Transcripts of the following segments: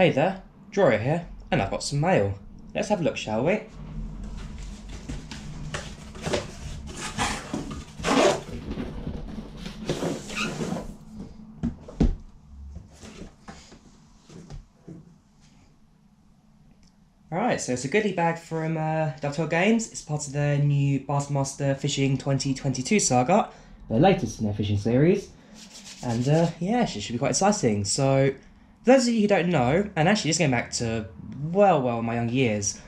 Hey there, Drawyah here, and I've got some mail. Let's have a look, shall we? Alright, so it's a goodie bag from Dovetail Games. It's part of their new Bassmaster Fishing 2022 saga, the latest in their fishing series. And yeah, it should be quite exciting. So, for those of you who don't know, and actually just going back to, well, my young years,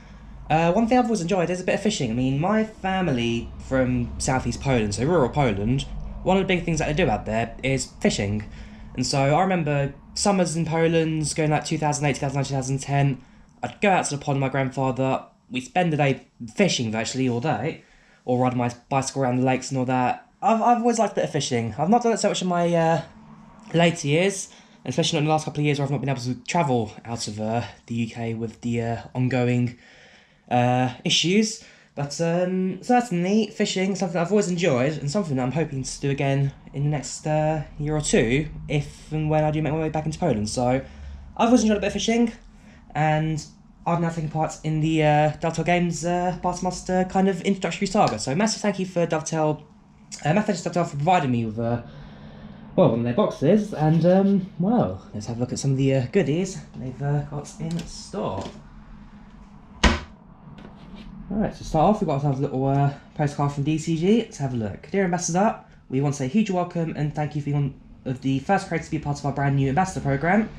one thing I've always enjoyed is a bit of fishing. I mean, my family from southeast Poland, so rural Poland, one of the big things that they do out there is fishing. And so I remember summers in Poland, going like 2008, 2009, 2010, I'd go out to the pond with my grandfather, we'd spend the day fishing virtually all day, or ride my bicycle around the lakes and all that. I've always liked a bit of fishing. I've not done it so much in my later years, especially not in the last couple of years where I've not been able to travel out of the UK with the ongoing issues. But certainly fishing, something I've always enjoyed and something that I'm hoping to do again in the next year or two, if and when I do make my way back into Poland. So I've always enjoyed a bit of fishing, and I'm now taking part in the Dovetail Games Bassmaster kind of introductory saga. So massive thank you for Dovetail, Dovetail for providing me with one of their boxes, and well, let's have a look at some of the goodies they've got in store. Alright, so to start off, we've got ourselves a little postcard from DCG. Let's have a look. Dear Ambassador, we want to say a huge welcome and thank you for being one of the first creators to be part of our brand new Ambassador program.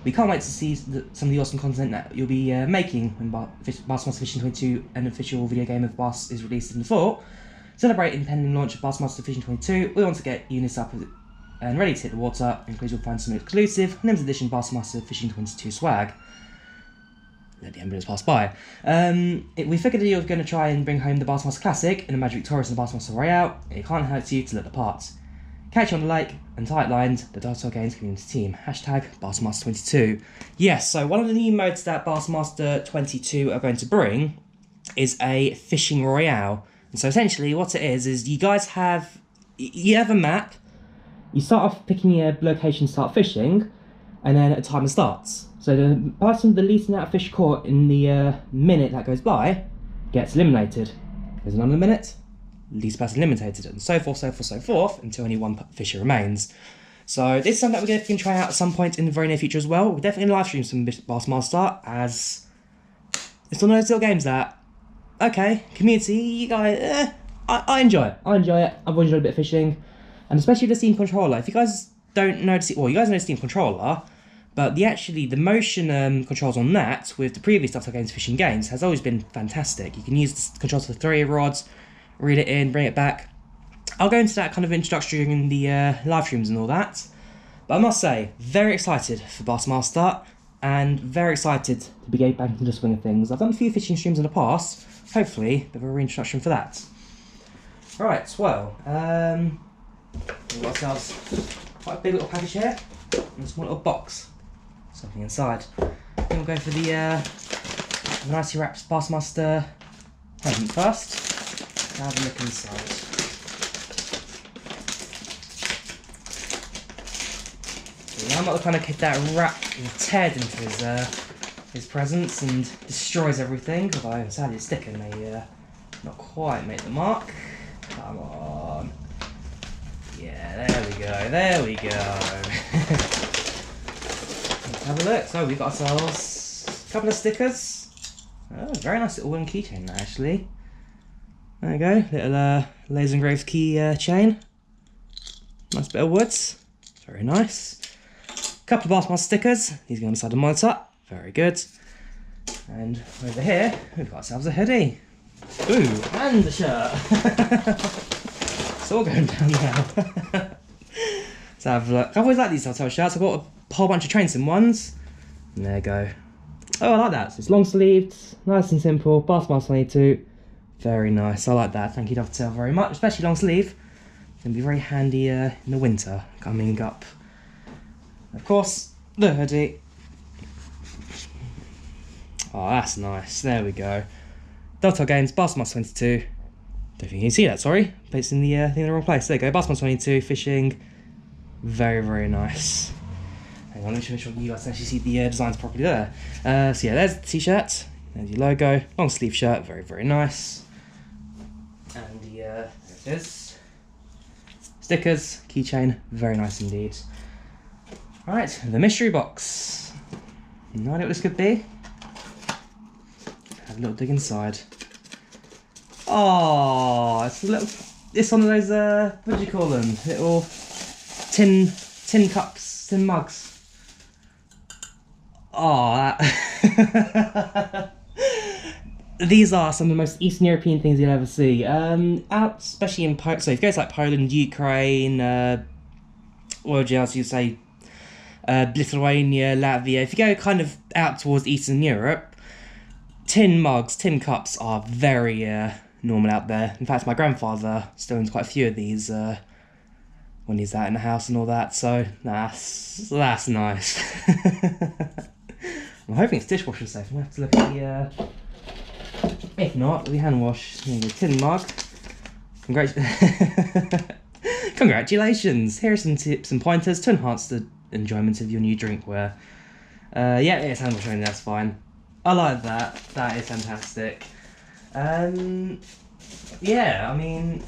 We can't wait to see some of the awesome content that you'll be making when Bassmaster Fishing 22, an official video game of Bass, is released in the fall. Celebrating the pending launch of Bassmaster Fishing 22, we want to get units up and ready to hit the water, and you'll find some exclusive limited edition Bassmaster Fishing 22 swag. Let the ambulance pass by. We figured that you were going to try and bring home the Bassmaster Classic and the Magic Victorious and the Bassmaster Royale. It can't hurt you to look the part. Catch you on the lake and tight lined, the Dovetail Games community team. Hashtag Bassmaster22. Yes, so one of the new modes that Bassmaster 22 are going to bring is a Fishing Royale. And so essentially what it is you guys have, you have a map, you start off picking a location to start fishing, and then a timer starts. So the person with the least amount of fish caught in the minute that goes by gets eliminated. There's another minute, least person eliminated, and so forth, until only one fisher remains. So this is something that we're going to try out at some point in the very near future as well. We're definitely going to live stream some Bassmaster, as it's one of those little games that, okay, community, you guys, I enjoy it. I've always enjoyed a bit of fishing, and especially the Steam controller. If you guys don't know, well, you guys know the Steam controller, but the motion controls on that with the previous Dovetail Games fishing games has always been fantastic. You can use the controls for the 3 rods, reel it in, bring it back. I'll go into that kind of introduction during the live streams and all that. But I must say, very excited for Bassmaster, and very excited to be getting back into the swing of things. I've done a few fishing streams in the past, hopefully a bit of a reintroduction for that. Right, well, we've got ourselves quite a big little package here, and a small little box. Something inside. Then we'll go for the nicely wrapped Bassmaster present first. Have a look inside. So I'm not the kind of kid that tears into his presents and destroys everything, although sadly the sticker may not quite make the mark. Come on. Yeah, there we go. Have a look. So we've got ourselves a couple of stickers. Oh, very nice little wooden keychain actually. There you go, little laser engraved key chain. Nice bit of wood. Very nice. Couple of Bassmaster stickers. These go on the side of the monitor. Very good. And over here, we've got ourselves a hoodie. Ooh, and a shirt. It's all going down now. Let's have a look. I've always liked these Dovetail shirts. I've got a whole bunch of train sim ones. And there you go. Oh, I like that. So it's long sleeved, nice and simple. Bassmaster 22. Very nice. I like that. Thank you, Dovetail, very much. Especially long sleeve. It's going to be very handy in the winter coming up. Of course, the hoodie. Oh, that's nice. There we go. Dovetail Games, Bassmaster 22. Don't think you can see that, sorry. But it's in the wrong place. There you go. Bassmaster 22, fishing. Very, very nice. Hang on, let me make sure you guys actually see the designs properly there. So yeah, there's the t-shirt, there's your logo, long sleeve shirt, very, very nice. And the, there it is. Stickers, keychain, very nice indeed. Right, the mystery box. No idea what this could be. Have a little dig inside. Oh, it's one of those, what do you call them? Little tin cups, tin mugs. Oh, that these are some of the most Eastern European things you'll ever see. Out, especially in Poland. So if you go to like Poland, Ukraine, what else you say, Lithuania, Latvia. If you go kind of out towards Eastern Europe, tin mugs, tin cups are very normal out there. In fact, my grandfather still owns quite a few of these when he's out in the house and all that. So that's nice. I'm hoping it's dishwasher safe. I'm gonna have to look at the. If not, we hand wash. There you go, tin mug. Congratulations! Here are some tips and pointers to enhance the enjoyment of your new drinkware. Yeah, it's hand wash only. That's fine. I like that. That is fantastic. Yeah, I mean,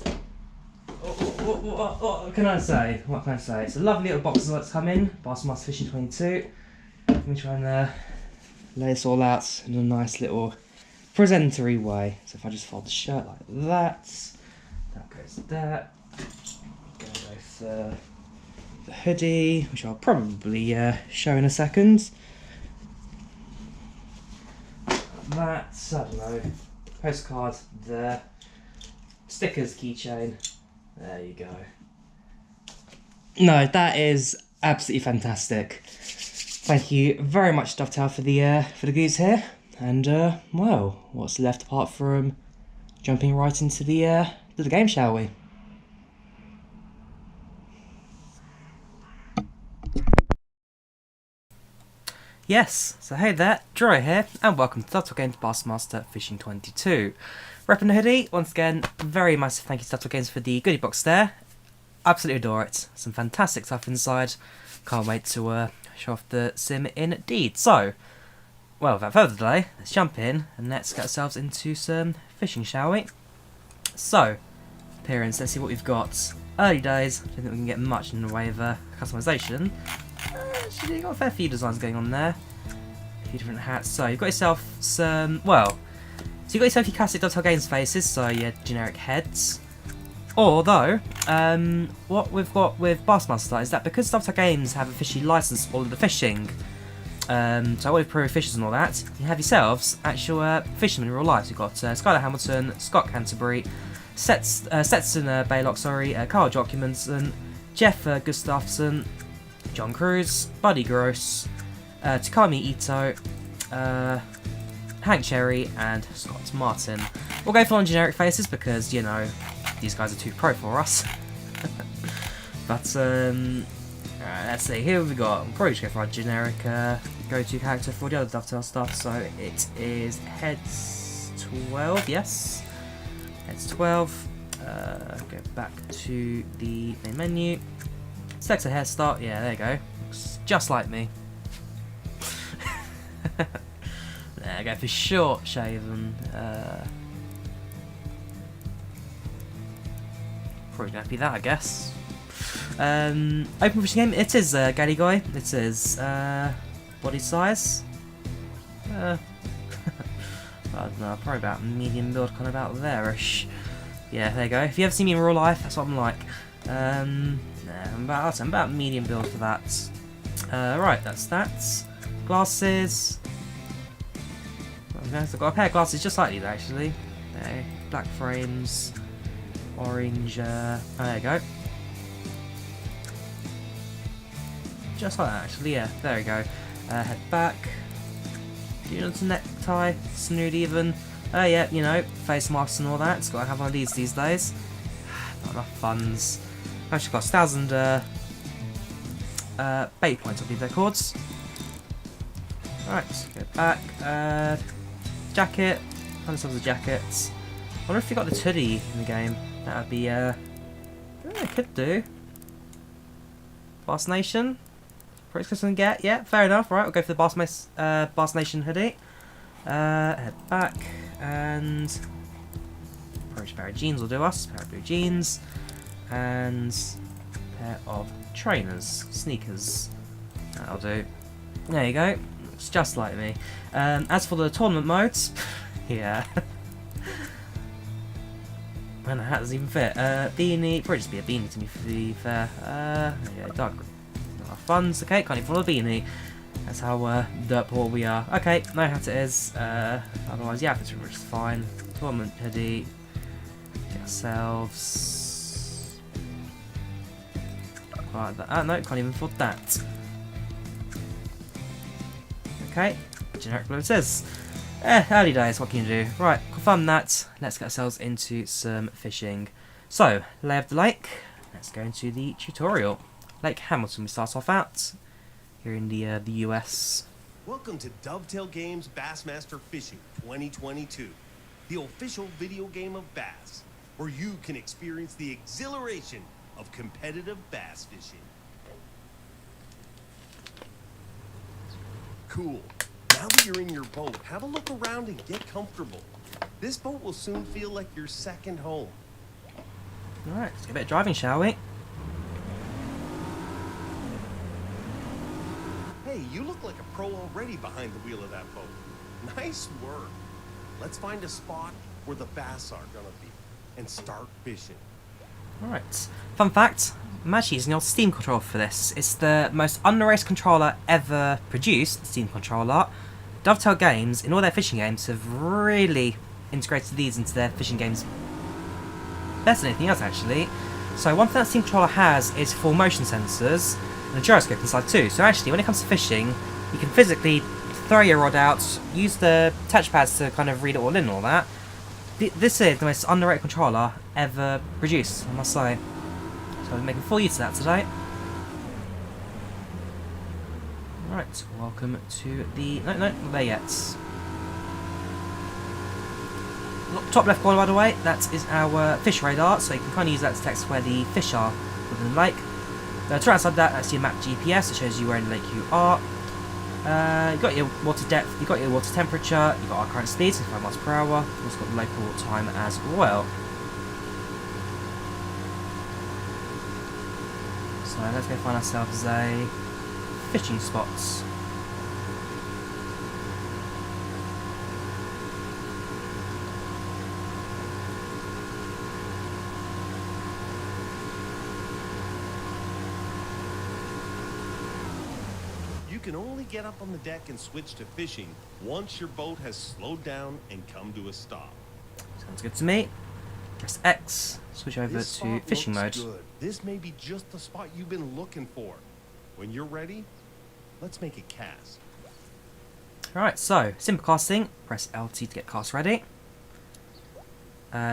what can I say? What can I say? It's a lovely little box that's come in. Bassmaster Fishing 22. Let me try and lay this all out in a nice little presentery way. So if I just fold the shirt like that goes there. Go with the hoodie, which I'll probably show in a second. That's, I don't know, postcard there. Stickers, keychain. There you go. No, that is absolutely fantastic. Thank you very much, Dovetail, for the goose here. And well, what's left apart from jumping right into the game, shall we? Yes, so hey there, Drawyah here, and welcome to Dovetail Games Bassmaster Fishing 22. Repping the hoodie, once again, very massive thank you to Dovetail Games for the goodie box there. Absolutely adore it. Some fantastic stuff inside. Can't wait to show off the sim indeed. So, well, without further delay, let's jump in and let's get ourselves into some fishing, shall we? So, appearance, let's see what we've got. Early days, I don't think we can get much in the way of customization. Actually, you've got a fair few designs going on there. A few different hats. So, you've got yourself some, well, so you've got yourself your classic Dovetail Games faces, so your generic heads. Although, what we've got with Bassmaster is that because Dovetail Games have officially licensed all of the fishing, so all with pro fishers and all that, you have yourselves actual fishermen in real life. So you've got Skylar Hamilton, Scott Canterbury, Stetson Baylock, Carl Jockmanson, Jeff Gustafsson, John Cruz, Buddy Gross, Takami Ito, Hank Cherry, and Scott Martin. We'll go for generic faces because, you know, these guys are too pro for us. But, let's see, here we've got, I'm probably just go for our generic go-to character for the other Dovetail stuff. So it is Heads 12, yes. Heads 12. Go back to the main menu. Select a hairstyle, yeah, there you go. Looks just like me. There, go for short shaven. Probably gonna be that, I guess. Open fishing game. It is Gaddy Guy. It is body size. I don't know, probably about medium build, kind of about there-ish. Yeah, there you go. If you ever see me in real life, that's what I'm like. I'm about medium build for that. Right, that's that. Glasses. I've got a pair of glasses just like these actually. There, black frames, orange. There you go. Just like that actually. Yeah, there you go. Head back. Do you know, necktie, snood even. Yeah, you know, face masks and all that. It's got to have one of these days. Not enough funds. Actually cost 1,000 bait points, I believe they're called. Alright, go back. Jacket. Find ourselves a jacket. I wonder if you got the hoodie in the game. That would be, yeah, it could do. Bass Nation. Quickest I can get. Yeah, fair enough. Right, we'll go for the Bass Nation hoodie. Head back and probably a pair of jeans will do us. Pair of blue jeans and a pair of trainers, sneakers. That'll do. There you go. It's just like me. As for the tournament modes, yeah. Man, the hat doesn't even fit. Beanie, probably just be a beanie to be fair. Yeah, dark funds. Okay, can't even afford a beanie. That's how dirt poor we are. Okay, no hat it is. Otherwise, yeah, it's just fine. Tournament hoodie. Get ourselves. Right, that. No, can't even afford that. Okay, generic blue it says. Early days, what can you do? Right, confirm that. Let's get ourselves into some fishing. So, lay of the lake. Let's go into the tutorial. Lake Hamilton, we start off at. Here in the US. Welcome to Dovetail Games Bassmaster Fishing 2022, the official video game of bass, where you can experience the exhilaration of competitive bass fishing. Cool. Now that you're in your boat, have a look around and get comfortable. This boat will soon feel like your second home. Alright, let's get a bit of driving, shall we? Hey, you look like a pro already behind the wheel of that boat. Nice work. Let's find a spot where the bass are gonna be and start fishing. Alright. Fun fact, I'm actually using the old Steam controller for this. It's the most underrated controller ever produced, the Steam controller. Dovetail Games, in all their fishing games, have really integrated these into their fishing games better than anything else, actually. So one thing that Steam controller has is full motion sensors and a gyroscope inside too. So actually, when it comes to fishing, you can physically throw your rod out, use the touchpads to kind of read it all in and all that. This is the most underrated controller ever produced, I must say. So we're making full use of that today. Right, welcome to the... No, not there yet. Top left corner, by the way, that is our fish radar, so you can kind of use that to text where the fish are within the lake. To right side of that, that's your map GPS, it shows you where in the lake you are. You've got your water depth, you've got your water temperature, you've got our current speed, 65 miles per hour, you've also got the local time as well. So let's go find ourselves a fishing spot. You can only get up on the deck and switch to fishing once your boat has slowed down and come to a stop. Sounds good to me. Press X, switch over to fishing mode. Good. This may be just the spot you've been looking for. When you're ready, let's make a cast. Alright, so simple casting, press LT to get cast ready.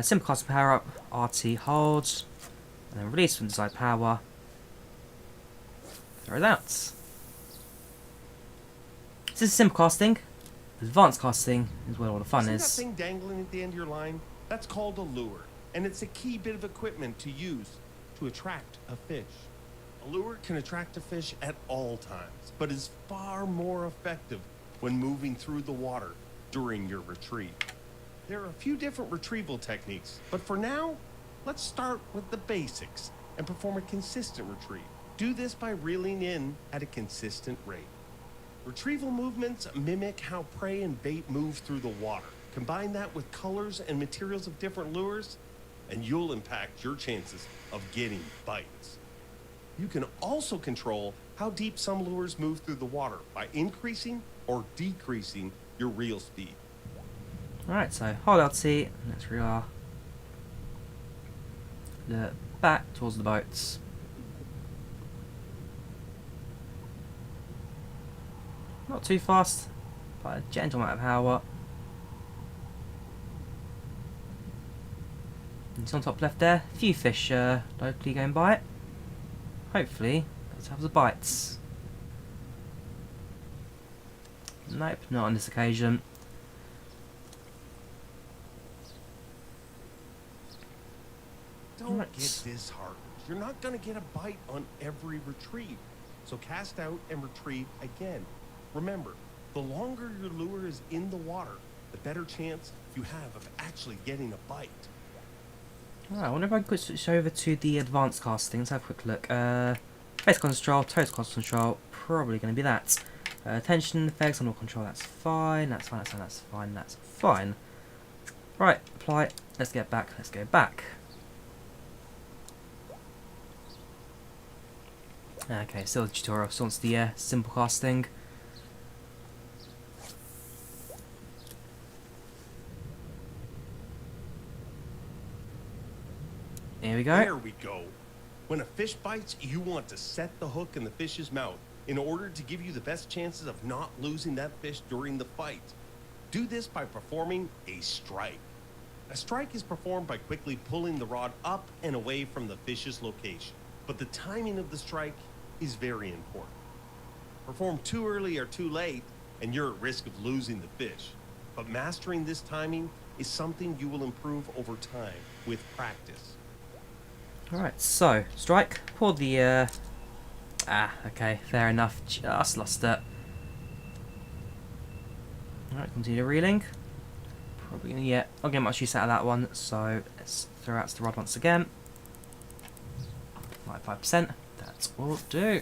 Simple casting power up, RT hold, and then release from desired power. Throw it out. This is simple casting. Advanced casting is where all the fun is. See that thing dangling at the end of your line? That's called a lure, and it's a key bit of equipment to use to attract a fish. A lure can attract a fish at all times, but is far more effective when moving through the water during your retrieve. There are a few different retrieval techniques, but for now, let's start with the basics and perform a consistent retrieve. Do this by reeling in at a consistent rate. Retrieval movements mimic how prey and bait move through the water. Combine that with colors and materials of different lures, and you'll impact your chances of getting bites. You can also control how deep some lures move through the water by increasing or decreasing your reel speed. Alright, so hold LT, and let's reel the back towards the boats. Not too fast, but a gentle amount of power. It's on top left there. A few fish locally going by it. Hopefully, let's have the bites. Nope, not on this occasion. Don't get disheartened. You're not going to get a bite on every retrieve. So cast out and retrieve again. Remember, the longer your lure is in the water, the better chance you have of actually getting a bite. Alright, I wonder if I could switch over to the advanced casting. Let's have a quick look. Base control, total cost control, probably going to be that. Tension effects, on control, that's fine, that's fine, that's fine, that's fine, that's fine. Right, apply, let's get back, let's go back. Okay, still the tutorial, so it's the simple casting. Here we go. There we go. When a fish bites, you want to set the hook in the fish's mouth in order to give you the best chances of not losing that fish during the fight. Do this by performing a strike. A strike is performed by quickly pulling the rod up and away from the fish's location. But the timing of the strike is very important. Perform too early or too late, and you're at risk of losing the fish. But mastering this timing is something you will improve over time with practice. Alright, so, strike, pull the, okay, fair enough, just lost it. Alright, continue reeling. Probably gonna, yeah, I'll get much use out of that one, so let's throw out the rod once again. 95%, that's all do.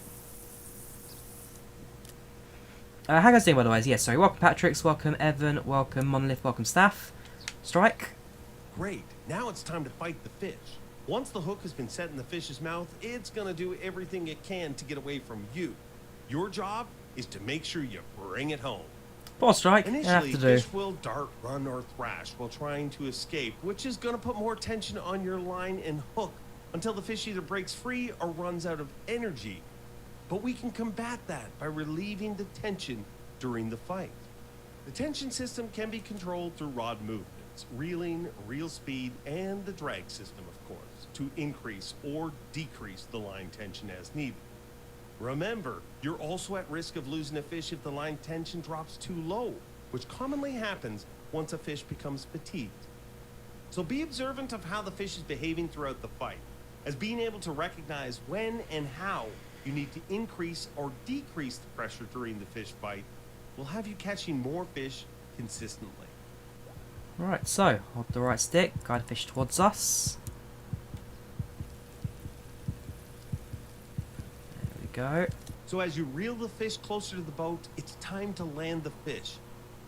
How you guys doing, by the way? Yes, sorry, welcome Patrick's, welcome Evan, welcome Monolith, welcome Staff. Strike. Great, now it's time to fight the fish. Once the hook has been set in the fish's mouth, it's going to do everything it can to get away from you. Your job is to make sure you bring it home. Ball strike, Initially, fish will dart, run, or thrash while trying to escape, which is going to put more tension on your line and hook until the fish either breaks free or runs out of energy. But we can combat that by relieving the tension during the fight. The tension system can be controlled through rod movements, reeling, reel speed, and the drag system, of course, to increase or decrease the line tension as needed. Remember, you're also at risk of losing a fish if the line tension drops too low, which commonly happens once a fish becomes fatigued. So be observant of how the fish is behaving throughout the fight, as being able to recognize when and how you need to increase or decrease the pressure during the fish bite will have you catching more fish consistently. Right, so hold the right stick, guide the fish towards us. There we go. So as you reel the fish closer to the boat, it's time to land the fish.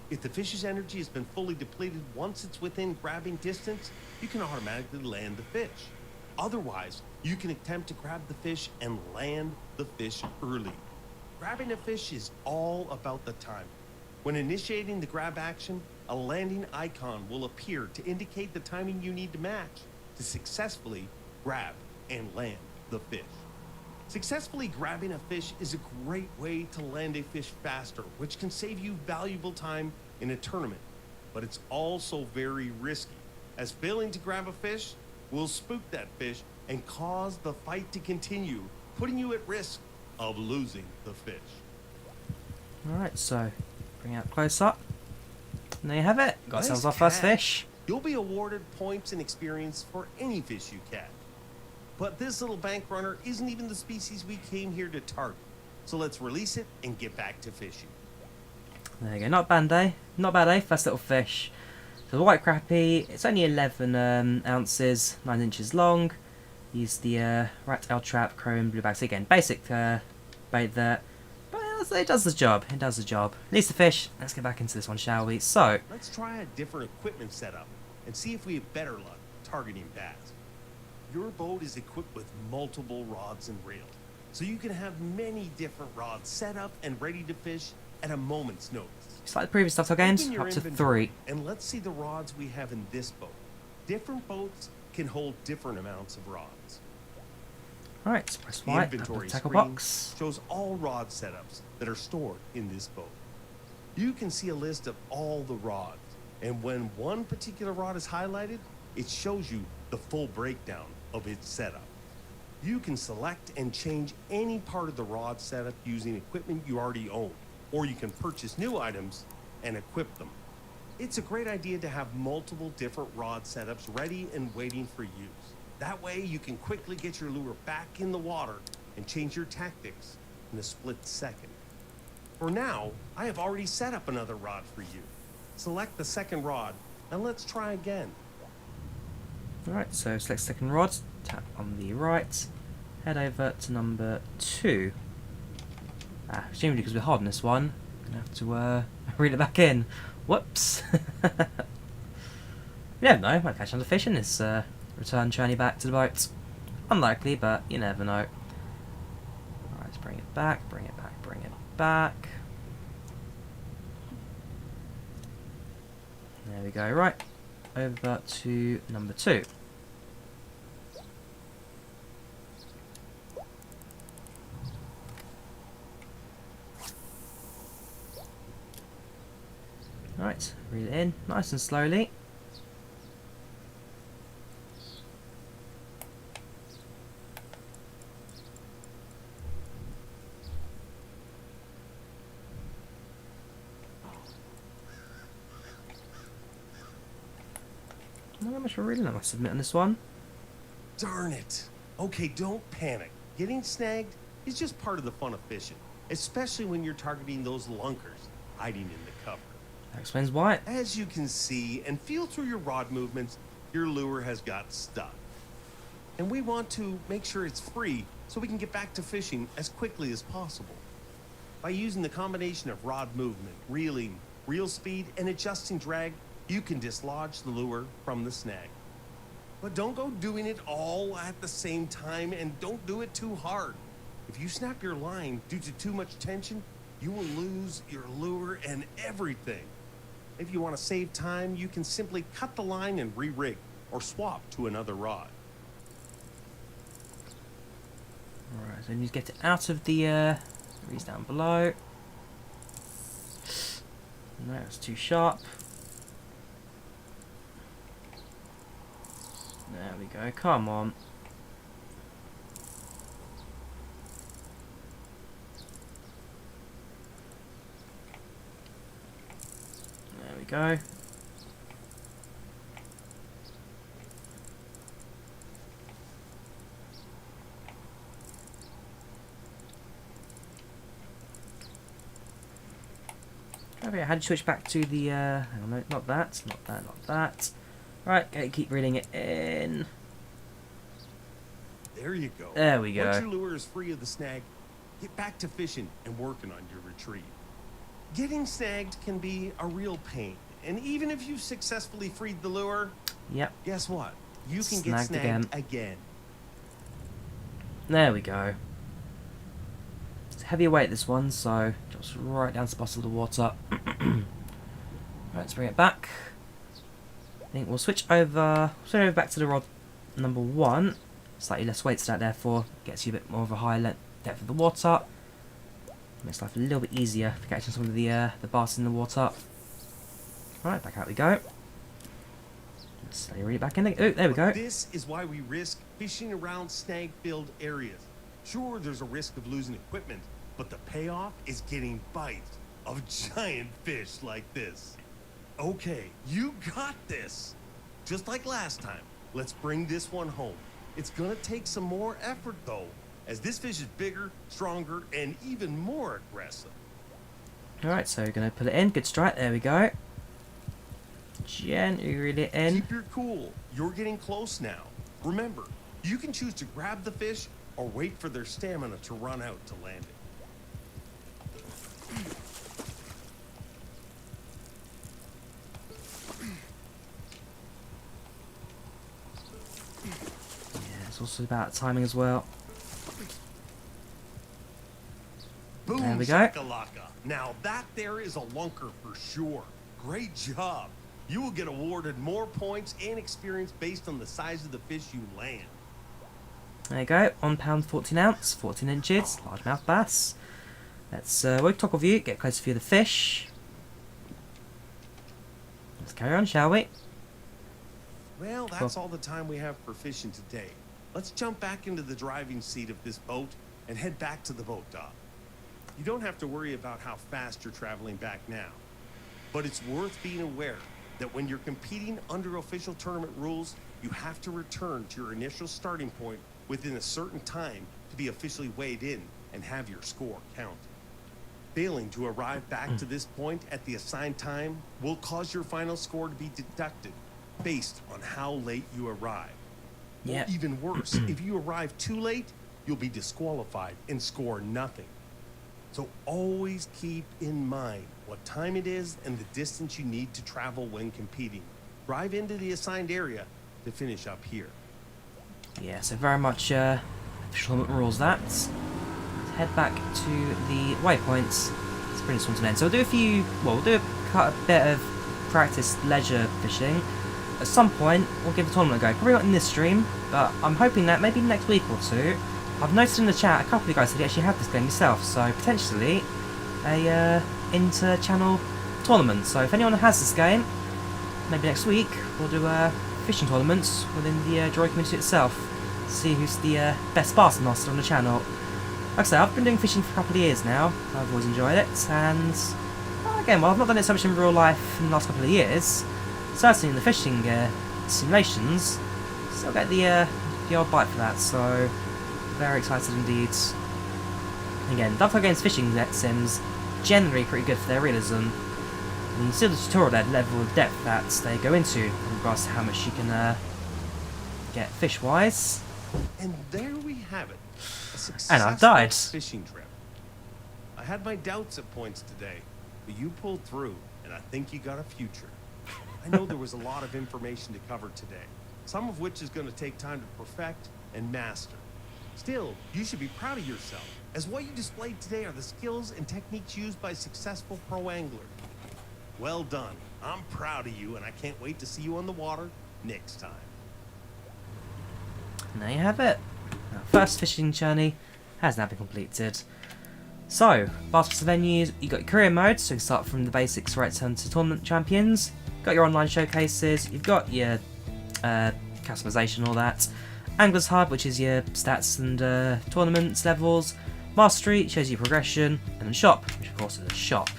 If the fish's energy has been fully depleted once it's within grabbing distance, you can automatically land the fish. Otherwise, you can attempt to grab the fish and land the fish early. Grabbing a fish is all about the time. When initiating the grab action, a landing icon will appear to indicate the timing you need to match to successfully grab and land the fish. Successfully grabbing a fish is a great way to land a fish faster, which can save you valuable time in a tournament. But it's also very risky, as failing to grab a fish will spook that fish and cause the fight to continue, putting you at risk of losing the fish. Alright, so bring it up close up. And there you have it. Got ourselves Nice our first catch. fish. You'll be awarded points and experience for any fish you catch. But this little bank runner isn't even the species we came here to target. So let's release it and get back to fishing. There you go. Not bad, eh? Not bad, eh? First little fish. So the white crappie, it's only 11 ounces, 9 inches long. Use the rat-tail trap, chrome, blue bag. So again, basic bait there. But it does the job. It does the job. Release the fish. Let's get back into this one, shall we? So, Let's try a different equipment setup and see if we have better luck targeting bass. Your boat is equipped with multiple rods and reels, so you can have many different rods set up and ready to fish at a moment's notice. just like the previous Dovetail Games, Open your up to inventory 3. And let's see the rods we have in this boat. Different boats can hold different amounts of rods. Alright, press The white, inventory tackle screen box. shows all rod setups that are stored in this boat. You can see a list of all the rods, and when one particular rod is highlighted, it shows you the full breakdown of its setup. You can select and change any part of the rod setup using equipment you already own, or you can purchase new items and equip them. It's a great idea to have multiple different rod setups ready and waiting for use. That way you can quickly get your lure back in the water and change your tactics in a split second. For now, I have already set up another rod for you. Select the second rod, and let's try again. Alright, so select second rod, tap on the right, head over to number 2. Presumably because we're hard on this one, I'm going to have to reel it back in. Whoops! You never know, might catch another fish in this return journey back to the boat. Unlikely, but you never know. Alright, let's bring it back, bring it back, bring it back. There we go, right. Over to number 2. Right, reel it in, nice and slowly. Not much of a reeling, I must admit, on this one. Darn it. Okay, don't panic. Getting snagged is just part of the fun of fishing, especially when you're targeting those lunkers hiding in the cover. That explains why. As you can see and feel through your rod movements, your lure has got stuck. And we want to make sure it's free so we can get back to fishing as quickly as possible. By using the combination of rod movement, reeling, reel speed, and adjusting drag, you can dislodge the lure from the snag. But don't go doing it all at the same time, and don't do it too hard. If you snap your line due to too much tension, you will lose your lure and everything. If you want to save time, you can simply cut the line and re-rig, or swap to another rod. Alright, so we need to get it out of the reeds down below. No, it's too sharp. There we go, come on. There we go. Okay, I had to switch back to the, hang on, no, not that, not that, not that. Right, okay, keep reeling it in. There you go. There we go. Once your lure is free of the snag, get back to fishing and working on your retrieve. Getting snagged can be a real pain, and even if you've successfully freed the lure, yep, guess what? You can get snagged again. There we go. It's a heavier weight, this one, so just right down to the bottom of the water. Right, let's bring it back. I think we'll switch over back to the rod number 1. Slightly less weight, so that therefore gets you a bit more of a higher depth of the water. Makes life a little bit easier for catching some of the bass in the water. Right, back out we go. Let's reel it back in. Oh, there we go. This is why we risk fishing around snag-filled areas. Sure, there's a risk of losing equipment, but the payoff is getting bites of giant fish like this. Okay, you got this. Just like last time, let's bring this one home. It's gonna take some more effort though, as this fish is bigger, stronger, and even more aggressive. Alright, so we're gonna put it in. Good strike, there we go. Gently reel it in. Keep your cool. You're getting close now. Remember, you can choose to grab the fish or wait for their stamina to run out to land it. Yeah, it's also about timing as well. Boom, there we go. shakalaka. Now that there is a lunker for sure. Great job. You will get awarded more points and experience based on the size of the fish you land. There you go, 1 pound 14 ounce, 14 inches, largemouth bass. Let's work top of you, get closer to the fish. Let's carry on, shall we? Well, that's all the time we have for fishing today. Let's jump back into the driving seat of this boat and head back to the boat dock. You don't have to worry about how fast you're traveling back now, but it's worth being aware that when you're competing under official tournament rules, you have to return to your initial starting point within a certain time to be officially weighed in and have your score counted. Failing to arrive back to this point at the assigned time will cause your final score to be deducted based on how late you arrive. Yep. Or even worse, if you arrive too late, you'll be disqualified and score nothing. So always keep in mind what time it is and the distance you need to travel when competing. Drive into the assigned area to finish up here. Yeah, so very much official tournament rules that. Let's head back to the waypoints. It's pretty soon to end. So we'll do a bit of practice leisure fishing. At some point, we'll give the tournament a go. Probably not in this stream, but I'm hoping that maybe next week or two. I've noticed in the chat a couple of you guys said you actually have this game yourself, so potentially a inter-channel tournament. So if anyone has this game, maybe next week we'll do fishing tournaments within the Drawyah community itself. See who's the best Bassmaster on the channel. Like I say, I've been doing fishing for a couple of years now. I've always enjoyed it, and again, well, I've not done it so much in real life in the last couple of years. Certainly in the fishing simulations, still get the odd bite for that. So very excited indeed. Again, Dovetail Games fishing sims generally pretty good for their realism. I mean, you see the tutorial there, the level of depth that they go into in regards to how much you can get fish-wise. And there we have it. A And I've died. Fishing trip. I had my doubts at points today, but you pulled through, and I think you got a future. I know there was a lot of information to cover today, some of which is going to take time to perfect and master. Still, you should be proud of yourself, as what you displayed today are the skills and techniques used by successful pro anglers. Well done. I'm proud of you, and I can't wait to see you on the water next time. And there you have it. Our first fishing journey has now been completed. So, Bassmaster venues, you got your career mode, so you can start from the basics right down to tournament champions. You've got your online showcases, you've got your customization, all that. Anglers Hub, which is your stats and tournaments levels. Mastery shows you progression, and then Shop, which of course is a shop.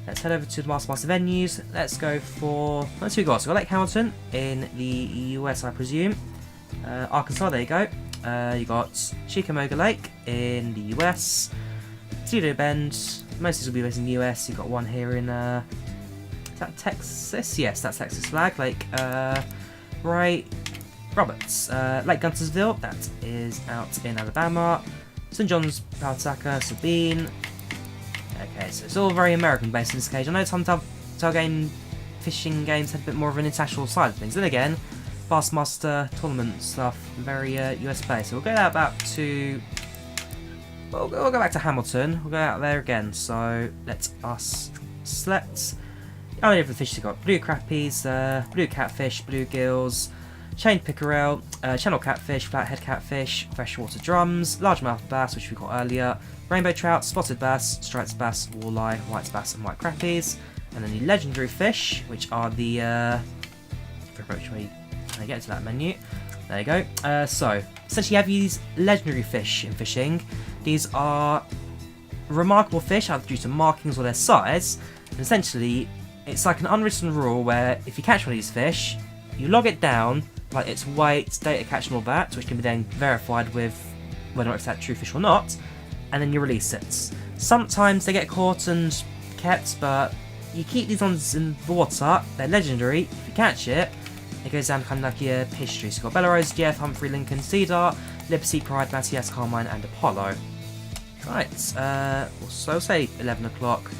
Let's head over to the Bassmaster venues. Let's go for, let's see what we got. So we got Lake Hamilton in the US, I presume. Arkansas, there you go. You got Chickamauga Lake in the US. Toledo Bend, most of these will be based in the US. You've got one here in, is that Texas? Yes, that's Texas flag. Lake Ray Roberts. Lake Guntersville, that is out in Alabama. St. John's, Pawtucket, Sabine. Okay, so it's all very American based in this occasion. I know some tail fishing games have a bit more of an international side of things. Then again, Bassmaster tournament stuff, very US based. So we'll go out back to. We'll go back to Hamilton. We'll go out there again. So let us select. How many different fish you got? Blue crappies, blue catfish, blue gills, chained pickerel, channel catfish, flathead catfish, freshwater drums, largemouth bass, which we got earlier, rainbow trout, spotted bass, striped bass, walleye, white bass, and white crappies, and then the legendary fish, which are the. Which way I get to that menu? There you go. So essentially, you have these legendary fish in fishing. These are remarkable fish, either due to markings or their size. And essentially, it's like an unwritten rule where if you catch one of these fish, you log it down, like its weight, date of catch, and all that, which can be then verified with whether or not it's that true fish or not, and then you release it. Sometimes they get caught and kept, but you keep these ones in the water. They're legendary. If you catch it, it goes down kind of like your history. So you've got Bellerose, Jeff, Humphrey, Lincoln, Cedar, Liberty, Pride, Matthias, Carmine, and Apollo. Right, so say 11 o'clock.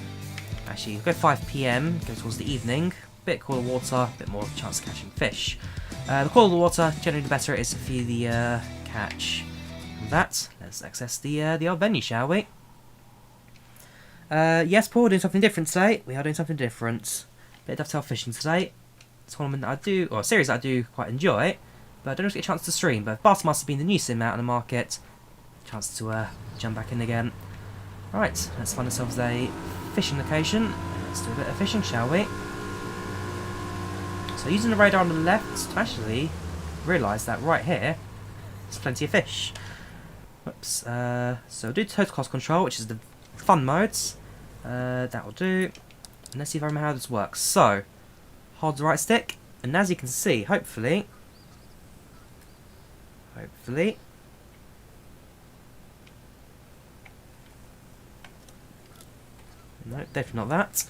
Actually, go 5 PM, go towards the evening. Bit cooler water, a bit more chance of catching fish. The cooler the water, generally the better it is for the catch. And that, let's access the old venue, shall we? Yes, Paul, we're doing something different today. We are doing something different. Bit of dovetail fishing today. A tournament that I do, or a series that I do quite enjoy, but I don't always get a chance to stream. But Bassmaster being the new sim out in the market, chance to jump back in again. Right, let's find ourselves a fishing location. Let's do a bit of fishing, shall we? So using the radar on the left to actually realise that right here there's plenty of fish. Whoops. So we'll do total cost control, which is the fun modes. That will do. And let's see if I remember how this works. So hold the right stick, and as you can see, hopefully, No, definitely not that.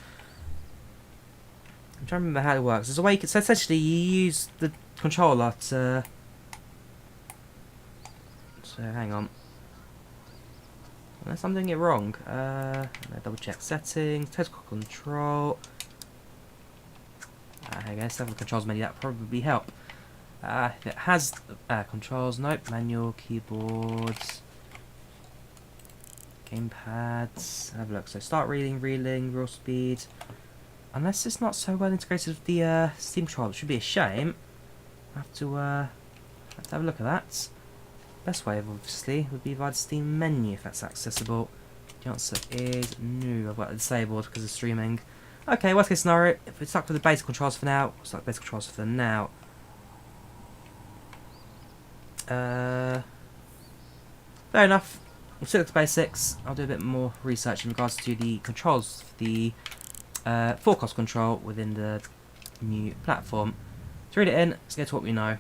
I'm trying to remember how it works. There's a way you can, so essentially you use the controller to... So hang on. Unless I'm doing it wrong. Double check settings, total control. I guess several controls menu, that would probably help. If it has controls, nope, manual, keyboards, gamepads. Have a look. So start reading, real speed. Unless it's not so well integrated with the Steam controller, which should be a shame. I have to have a look at that. Best way, obviously, would be via the Steam menu if that's accessible. The answer is no. I've got it disabled because of streaming. Okay, worst case scenario, if we're stuck with the basic controls for now, we'll stuck with basic controls for now. Fair enough. We'll stick with the basics. I'll do a bit more research in regards to the controls for the forecast control within the new platform. To read it in, let's get to what we know.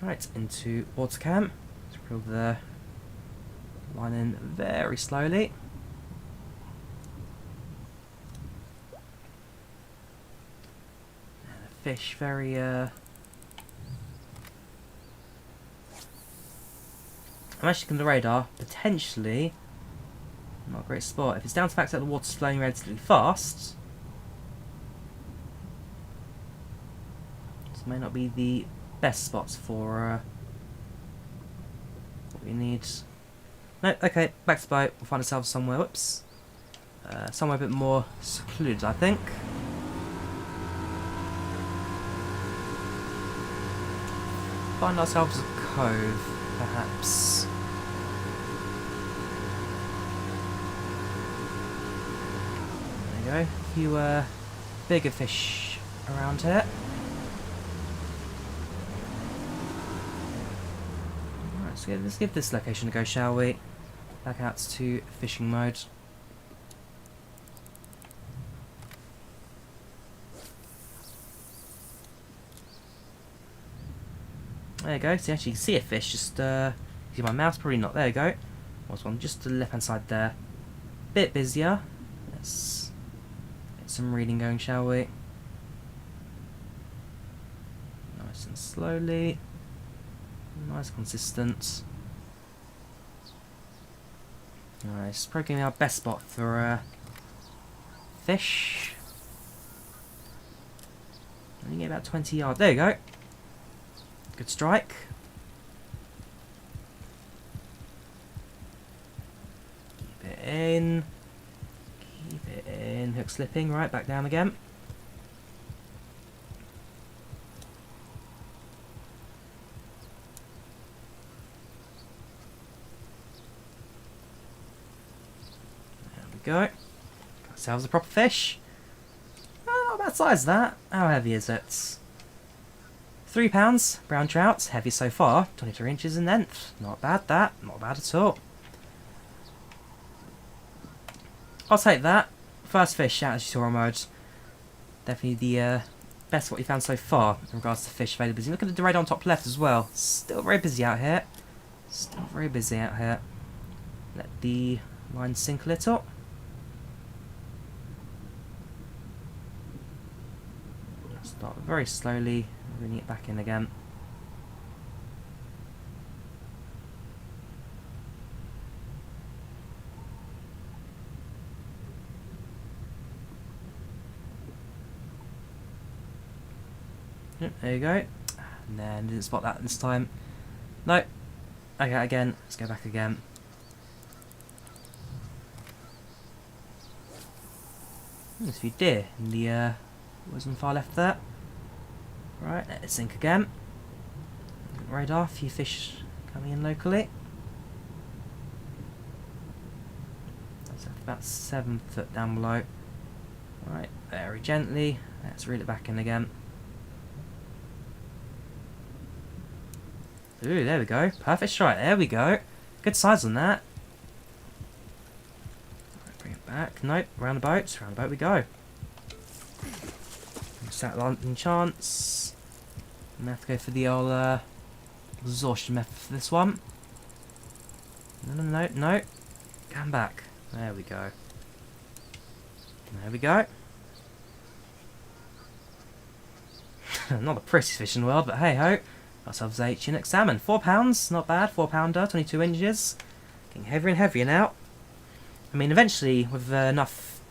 Right, into watercam. Let's reel the line in very slowly. And a fish very I'm actually on the radar, potentially not a great spot. If it's down to the fact that the water's flowing relatively fast, this may not be the best spots for what we need. No, okay, back to the boat. We'll find ourselves somewhere, whoops, somewhere a bit more secluded, I think. Find ourselves a cove, perhaps. There we go. A few bigger fish around here. Let's give this location a go, shall we? Back out to fishing mode. There you go. So you actually see a fish. Just use my mouse. Probably not. There you go. Was one just to the left hand side there. Bit busier. Let's get some reading going, shall we? Nice and slowly. Nice, consistent. Nice. Probably gonna be our best spot for fish. Only get about 20 yards. There you go. Good strike. Keep it in. Keep it in. Hook slipping. Right, back down again. Go. Got ourselves a proper fish. Oh, not bad size that. How heavy is it? £3, brown trout, heavy so far, 23 inches in length. Not bad that, not bad at all. I'll take that. First fish out of tutorial mode. Definitely the best what we found so far in regards to fish availability. Look at the radar on top left as well. Still very busy out here. Still very busy out here. Let the line sink a little. Start very slowly, bringing it back in again. Yep, there you go. And then didn't spot that this time. No. Okay, again. Let's go back again. There's a few deer in the was on the far left there. Right, let it sink again. Radar, a few fish coming in locally. That's about 7 foot down below. Right, very gently. Let's reel it back in again. Ooh, there we go. Perfect strike. There we go. Good size on that. Right, bring it back. Nope, round the boat. Round the boat we go. Sat London chance. I'm gonna have to go for the old exhaustion method for this one. No. Come back. There we go. There we go. Not the prettiest fish in the world, but hey ho. Ourselves a Chinook salmon. £4, not bad. 4-pounder, 22 inches. Getting heavier and heavier now. I mean, eventually, with enough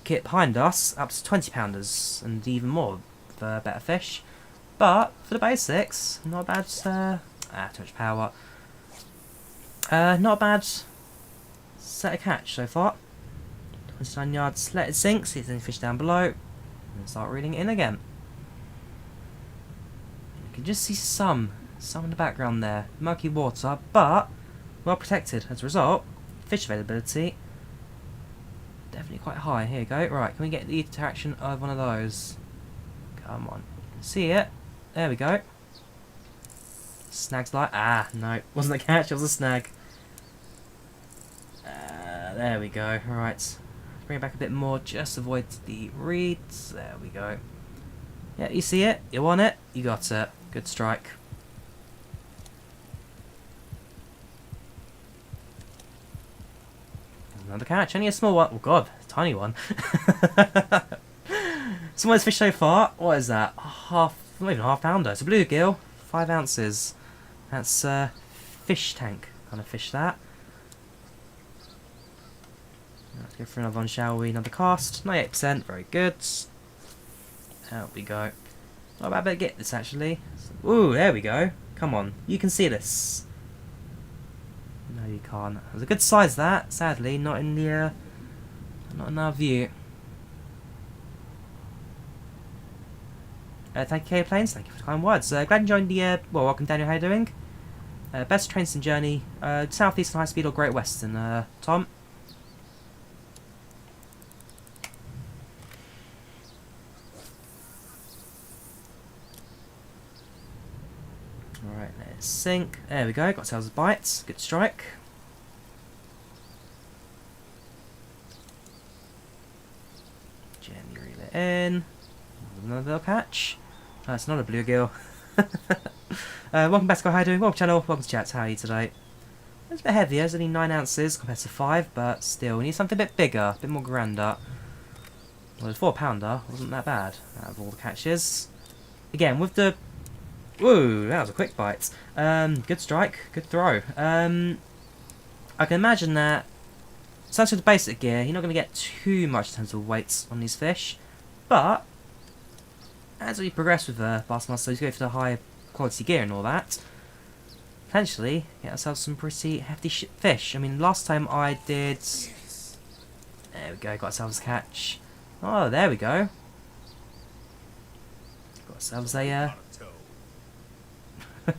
kit behind us, up to 20-pounders and even more for better fish. But for the basics, not a bad. Too much power. Not a bad set of catch so far. 29 yards. Let it sink. See if there's any fish down below, and start reeling it in again. You can just see some in the background there. Murky water, but well protected as a result. Fish availability definitely quite high. Here you go. Right, can we get the interaction of one of those? Come on. See it? There we go. Snag's like... no. Wasn't a catch, it was a snag. There we go. Right. Bring it back a bit more. Just avoid the reeds. There we go. Yeah, you see it? You want it? You got it. Good strike. Another catch. Only a small one. Oh god, a tiny one. Some of those fish so far. What is that? Not even half-pounder. It's a bluegill. 5 ounces. That's fish tank kind of fish that. Let's go for another one, shall we? Another cast. 98%. Very good. There we go. Not bad, better get this actually. Ooh, there we go. Come on. You can see this. No, you can't. It was a good size that. Sadly, not in the not in our view. Thank you, K-Planes. Thank you for the kind words. Glad you joined the... well, welcome, Daniel. How you doing? Best trains and journey. Southeastern High Speed or Great Western, Tom? Alright, let's sink. There we go. Got ourselves a bite. Good strike. Gently reel it in. Another little catch. It's not a bluegill. Welcome back to How you doing? Welcome channel. Welcome to chat. How are you today? It's a bit heavier. It's only 9 ounces compared to 5, but still, we need something a bit bigger, a bit more grander. Well, the 4-pounder wasn't that bad out of all the catches. Again, with the... Woo, that was a quick bite. Good strike, good throw. I can imagine that, since with the basic gear, you're not going to get too much in terms of weights on these fish, but as we progress with Bassmaster, you go for the higher quality gear and all that, potentially get ourselves some pretty hefty fish. I mean, last time I did... There we go, got ourselves a catch. Oh, there we go. Got ourselves a... got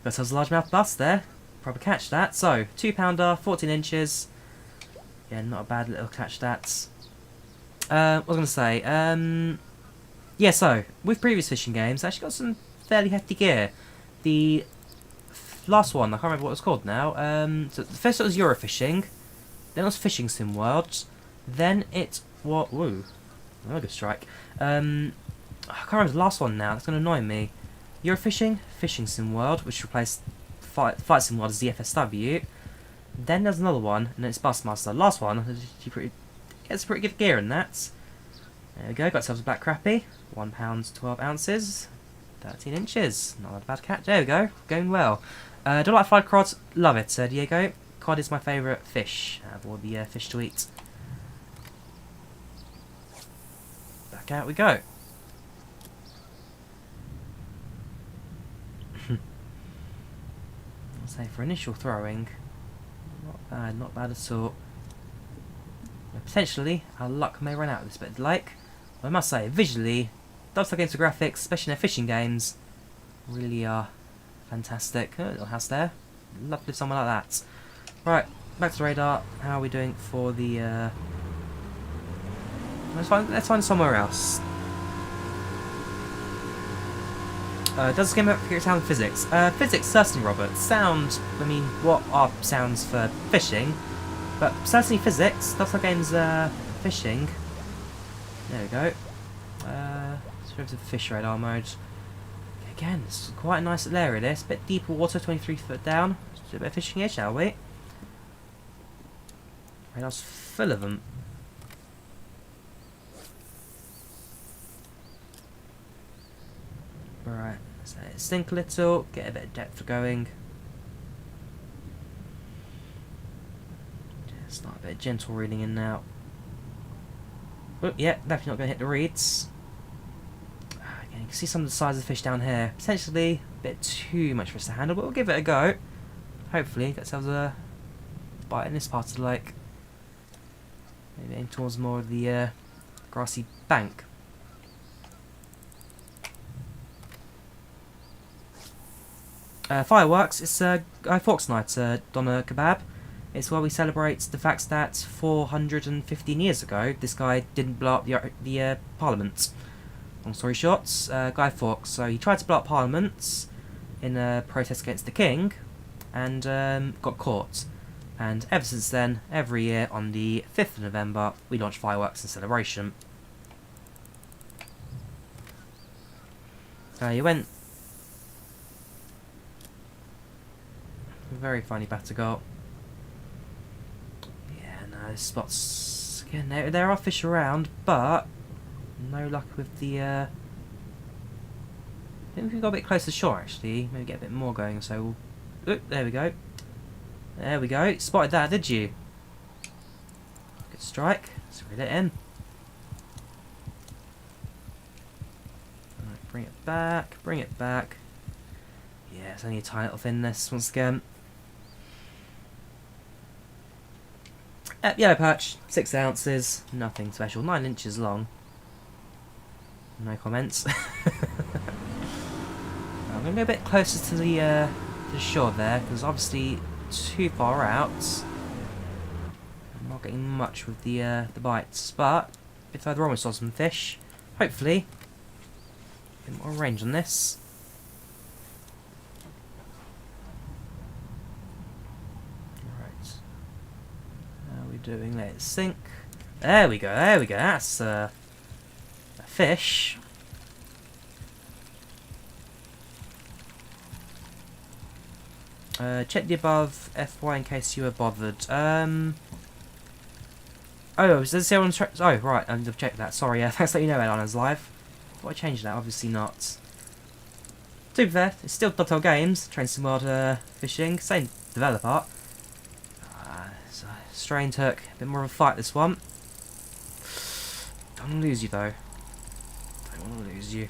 ourselves a largemouth bass there. Proper catch that. So, 2-pounder, 14 inches. Yeah, not a bad little catch that. What was I going to say? Yeah, so, with previous fishing games, I actually got some fairly hefty gear. The last one, I can't remember what it was called now. So the first one was Eurofishing, then it was Fishing Sim World, then it was... Woo, another good strike. I can't remember the last one now, that's going to annoy me. Eurofishing, Fishing Sim World, which replaced Fight Sim World as the FSW. Then there's another one, and then it's Bassmaster. Last one, gets pretty good gear in that. There we go, got ourselves a black crappie. 1 pound, 12 ounces, 13 inches. Not a bad catch. There we go, going well. Do I like fried cod? Love it, Diego. Cod is my favourite fish out of all the fish to eat. Back out we go. I'll say for initial throwing, not bad at all. Potentially, our luck may run out of this bit of lake. But I must say, visually, Dovetail Games for graphics, especially in their fishing games, really are fantastic. Oh, little house there. Love to live somewhere like that. Right, back to the radar. How are we doing for the... Let's find somewhere else. Does this game have accurate sound and physics? Physics, certainly, Robert. Sound, I mean, what are sounds for fishing? But certainly physics. Dovetail Games fishing. There we go. Let's go to fish radar mode. Again, it's quite a nice little area this. Bit deeper water, 23 foot down. Let's do a bit of fishing here, shall we? Radar's full of them. Right, so sink a little, get a bit of depth going. Start a bit of gentle reading in now. Oh, yeah, definitely not going to hit the reeds. Again, you can see some of the size of the fish down here. Potentially a bit too much for us to handle, but we'll give it a go. Hopefully, get ourselves a bite in this part of the lake. Maybe aim towards more of the grassy bank. Fireworks, it's Guy Fawkes night, Doner Kebab. It's where we celebrate the fact that 415 years ago, this guy didn't blow up the Parliament. Long story short, Guy Fawkes. So he tried to blow up Parliament in a protest against the King, and got caught. And ever since then, every year on the 5th of November, we launch fireworks in celebration. You went very funny Batagol. Yeah, no, this spot's again. There are fish around, but no luck with the. I think we got a bit closer to shore actually. Maybe get a bit more going. So, we'll, there we go. There we go. Spotted that, did you? Good strike. Let's reel it in. Right, bring it back. Bring it back. Yeah, it's only a tiny little thinness once again. Yellow perch, 6 ounces, nothing special, 9 inches long. No comments. I'm going to go a bit closer to the shore there, because obviously too far out. I'm not getting much with the bites, but if I'd almost saw some fish, hopefully, a bit more range on this. Doing, let it sink. There we go, there we go. That's a fish. Check the above FY in case you were bothered. Oh, is this on track? Oh, right, I need to check that. Sorry, thanks for letting you know, Elana's live. Thought I changed that, obviously not. To be fair, it's still Dovetail Games, Train World Fishing, same developer. Strain took a bit more of a fight this one. Don't want to lose you though. Don't want to lose you.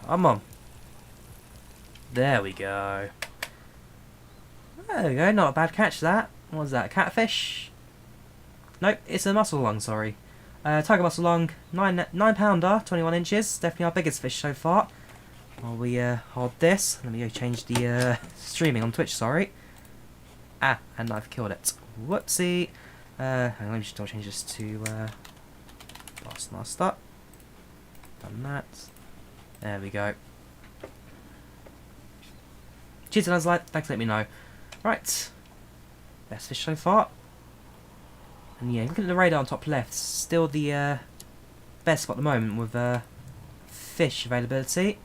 Come on. There we go. There we go, not a bad catch that. What was that, a catfish? Nope, it's a mussel lung, sorry. Tiger mussel lung, 9 pounder, 21 inches. Definitely our biggest fish so far. While we hold this, let me go change the streaming on Twitch, sorry. Ah, and I've killed it. Whoopsie. Hang on, let me just change this to Bassmaster. Done that. There we go. Cheers, guys, like, thanks for letting me know. Right. Best fish so far. And yeah, looking at the radar on top left, still the best spot at the moment with fish availability.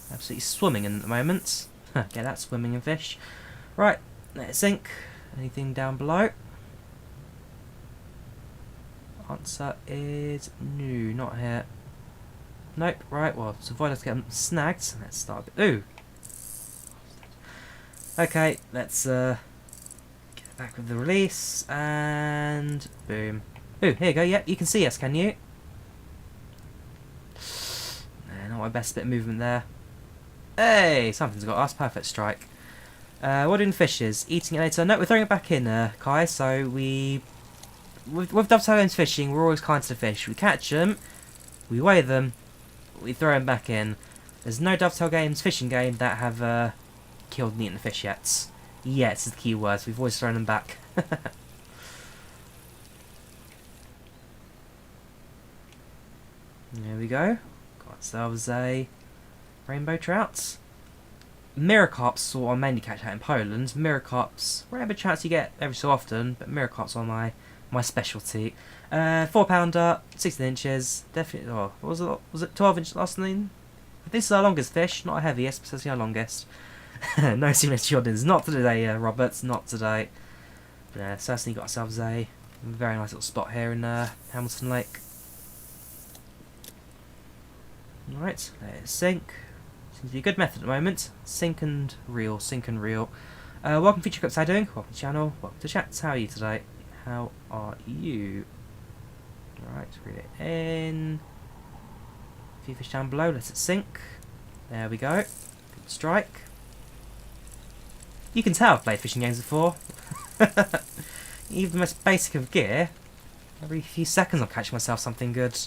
Absolutely swimming in at the moment. Get that, swimming in fish. Right, let it sink. Anything down below? Answer is no, not here. Nope, right, well, so avoid us getting snagged. Let's start a bit. Ooh! Okay, let's get back with the release, and boom. Ooh, here you go, yep, you can see us, can you? Nah, not my best bit of movement there. Hey, something's got us. Perfect strike. What doing fishes? Eating it later. No, we're throwing it back in, Kai. So with Dovetail Games fishing, we're always kind to the fish. We catch them, we weigh them, we throw them back in. There's no Dovetail Games fishing game that have killed and eaten the fish yet. Yet is the key word. We've always thrown them back. There we go. Got ourselves a rainbow trouts. Mirror carps, I mainly catch out in Poland. Mirror carps, rare chance you get every so often, but mirror carps are my my specialty. 4-pounder, 16 inches, definitely. Oh, what was it 12 inches last name? This is our longest fish, not our heaviest, but it's our longest. No serious Jordans, not today, Roberts, not today. But certainly got ourselves a very nice little spot here in Hamilton Lake. Alright, let it sink. Seems to be a good method at the moment. Sink and reel, sink and reel. Welcome Feature Clips, how are you doing? Welcome to the channel, welcome to chat. How are you today? How are you? Alright, read it in. A few fish down below, let it sink. There we go. Good strike. You can tell I've played fishing games before. Even the most basic of gear, every few seconds I'll catch myself something good.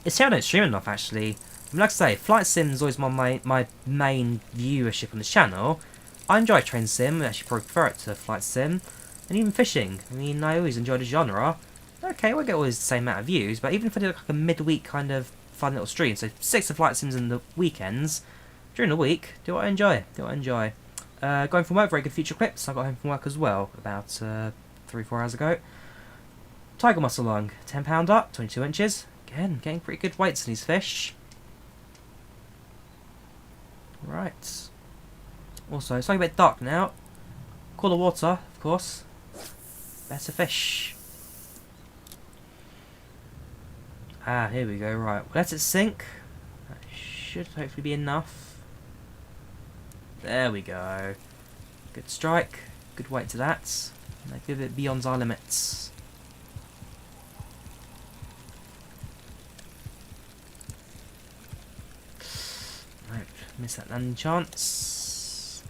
It's how I don't stream enough actually. I mean, like I say, Flight Sim is always my main viewership on this channel. I enjoy Train Sim, I actually probably prefer it to Flight Sim. And even fishing. I mean, I always enjoy the genre. Okay, I won't get always the same amount of views, but even if I did like a midweek kind of fun little stream, so 6 of Flight Sims in the weekends, during the week, do what I enjoy. Do what I enjoy. Going from work, very good feature clips. I got home from work as well, about 3-4 hours ago. Tiger mussel lung, 10-pounder, 22 inches. Again, getting pretty good weights in these fish. Right. Also, it's like a bit dark now. Cooler water, of course. Better fish. Ah, here we go, right. Let it sink. That should hopefully be enough. There we go. Good strike. Good weight to that. Now give it beyond our limits. Right, miss that landing chance.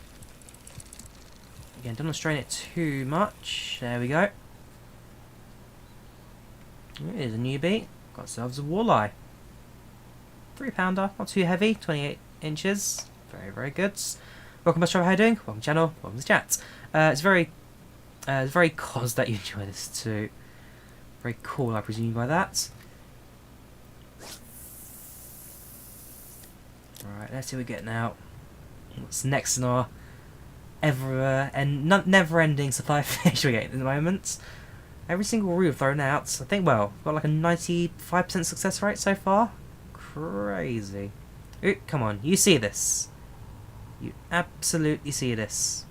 Again, don't want to strain it too much. There we go. Here's a newbie. Got ourselves a walleye. 3-pounder, not too heavy, 28 inches. Very, very good. Welcome back to how are you doing? Welcome to the channel, welcome to the chat. It's very cos that you enjoy this too. Very cool, I presume by that. Alright, let's see what we get now. What's next in our never-ending supply of fish we get at the moment. Every single reel we've thrown out, I think, well, we've got like a 95% success rate so far. Crazy. Ooh, come on, you see this. You absolutely see this.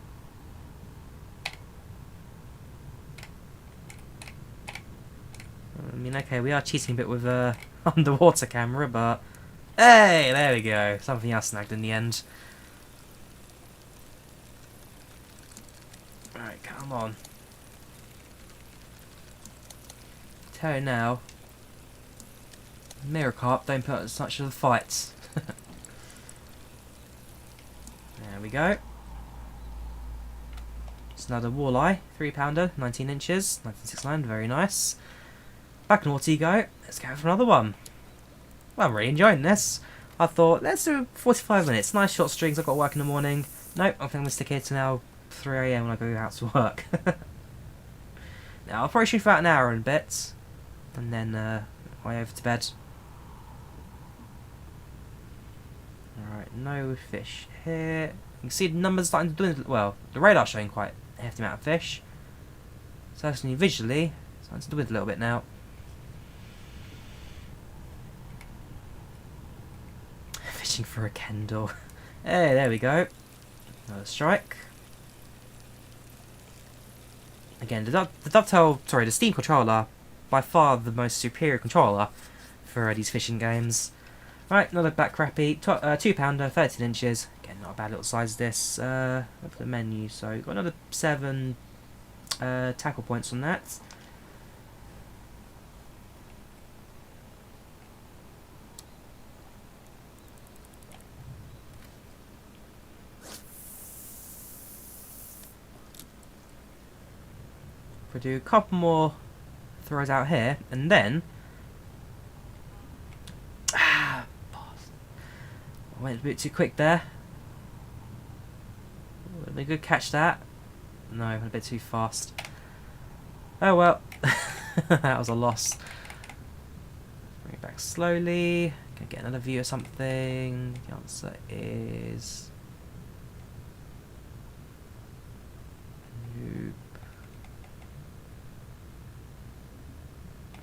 I mean, okay, we are cheating a bit with underwater camera, but hey, there we go. Something else snagged in the end. Alright, come on. Tell you now, mirror carp don't put as much of a fight. There we go. It's another walleye, 3-pounder, 19 inches, 1969, very nice. Back in water you go. Let's go for another one. Well, I'm really enjoying this. I thought, let's do 45 minutes. Nice short strings. I've got to work in the morning. Nope, I think I'm going to stick here to now 3 AM when I go out to work. Now, I'll probably shoot for about an hour and a bit. And then, way over to bed. Alright, no fish here. You can see the numbers starting to dwindle. Well, the radar's showing quite a hefty amount of fish. Certainly visually, starting to dwindle a little bit now. Fishing for a Kendall. Hey, there we go. Another strike. Again, the Steam controller, by far the most superior controller for these fishing games. Right, another black crappie, 2-pounder, 13 inches. Again, not a bad little size this. Look at the menu, so got another 7 tackle points on that. We'll do a couple more throws out here, and then I went a bit too quick there. Would have been a good catch that. No, I went a bit too fast. Oh well, that was a loss. Bring it back slowly. Can I get another view of something? The answer is nope.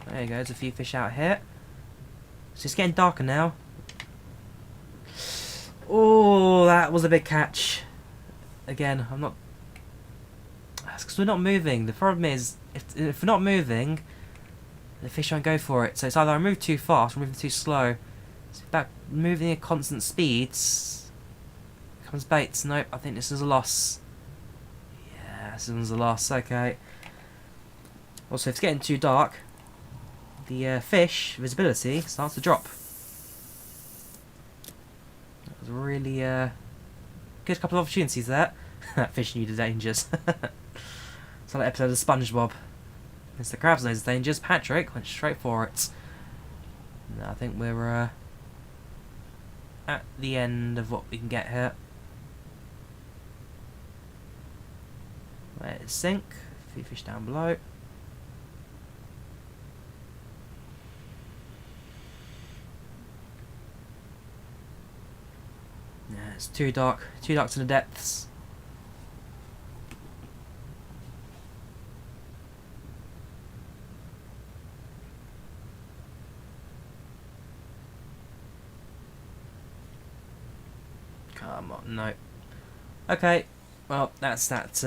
There you go, there's a few fish out here. So it's getting darker now. Oh, that was a big catch. Again, I'm not... That's because we're not moving. The problem is, if we're not moving, the fish won't go for it. So it's either I move too fast or moving too slow. So back moving at constant speeds comes baits. Nope, I think this is a loss. Yeah, this one's a loss. Okay. Also, if it's getting too dark, the fish visibility starts to drop. That was a really good couple of opportunities there. That fish knew the dangers. It's like an episode of SpongeBob. Mr. Krabs knows the dangers. Patrick went straight for it. No, I think we're at the end of what we can get here. Let it sink. A few fish down below. Yeah, it's too dark to the depths. Come on, no. Okay, well, that's that.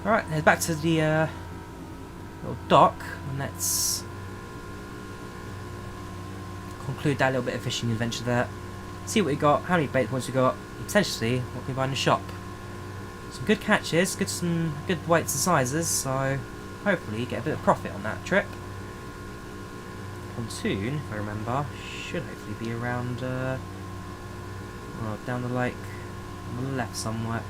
Alright, head back to the little dock, and let's conclude that little bit of fishing adventure there. See what we got, how many bait points we got, and potentially what we can buy in the shop. Some good catches, some good weights and sizes, so hopefully get a bit of profit on that trip. Pontoon, if I remember, should hopefully be around well, down the lake on the left somewhere.